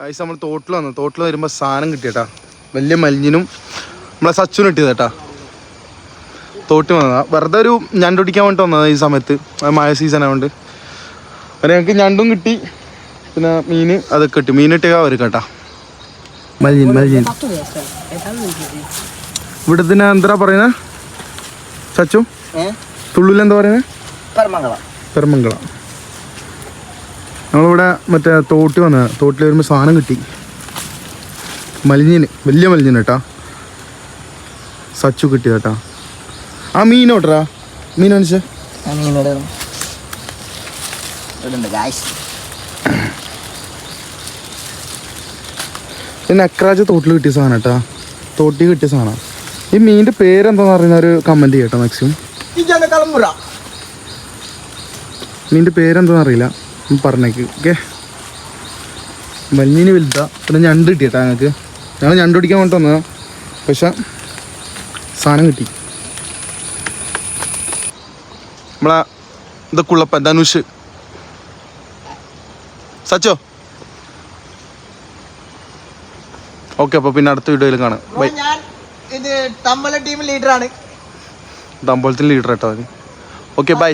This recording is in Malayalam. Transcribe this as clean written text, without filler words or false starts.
ആയിസ് നമ്മൾ തോട്ടിൽ വരുമ്പോൾ സാധനം കിട്ടിയേട്ടാ. വലിയ മലിഞ്ഞിനും നമ്മളെ സച്ചുനും കിട്ടിയതേട്ടാ. തോട്ടി വന്നതാ. വെറുതെ ഒരു ഞണ്ട് പിടിക്കാൻ വേണ്ടി വന്നതാ ഈ സമയത്ത്. മഴ സീസൺ ആയതുകൊണ്ട് അങ്ങനെ ഞങ്ങൾക്ക് ഞണ്ടും കിട്ടി. പിന്നെ മീൻ അതൊക്കെ കിട്ടി. മീൻ കിട്ടിയാൽ വരും കേട്ടാ. മലിഞ്ഞിൻ ഇവിടത്തിന് എന്താ പറയുന്നത് സച്ചു? തുള്ളിലെന്താ പറയുന്നത്? പെരമംഗള. നമ്മളിവിടെ മറ്റേ തോട്ടി വന്നത്. തോട്ടിൽ വരുമ്പോൾ സാധനം കിട്ടി. മലിഞ്ഞിന്, വലിയ മലിഞ്ഞിന് കേട്ടാ. സച്ചു കിട്ടി കേട്ടാ. ആ മീനോട്ടറാ, മീൻ കാണിച്ചേ. നക്രാജ് തോട്ടിൽ കിട്ടിയ സാധനം കേട്ടാ. തോട്ടി കിട്ടിയ സാധനം. ഈ മീനിന്റെ പേരെന്താന്ന് പറയുന്ന ഒരു കമന്റ് ചെയ്യട്ടോ മാക്സിമം. മീനിന്റെ പേരെന്താന്ന് അറിയില്ല, പറഞ്ഞേക്ക്. ഓക്കെ, മഞ്ഞിന് വലുതാ. പിന്നെ ഞണ്ട് കിട്ടിയേട്ടാ ഞങ്ങൾക്ക്. ഞങ്ങൾ ഞണ്ട് പിടിക്കാൻ വേണ്ടി വന്നതാ, പക്ഷെ സാധനം കിട്ടി. നമ്മളെ ഇതൊക്കെ ഉള്ളപ്പ ധനുഷ് സച്ചോ. ഓക്കെ, അപ്പോൾ പിന്നെ അടുത്ത വീഡിയോയിൽ കാണാം. ബൈ. ഇത് തമ്പല ടീം ലീഡറാണ്. തമ്പോളത്തിന് ലീഡർ കേട്ടോ. Okay, by.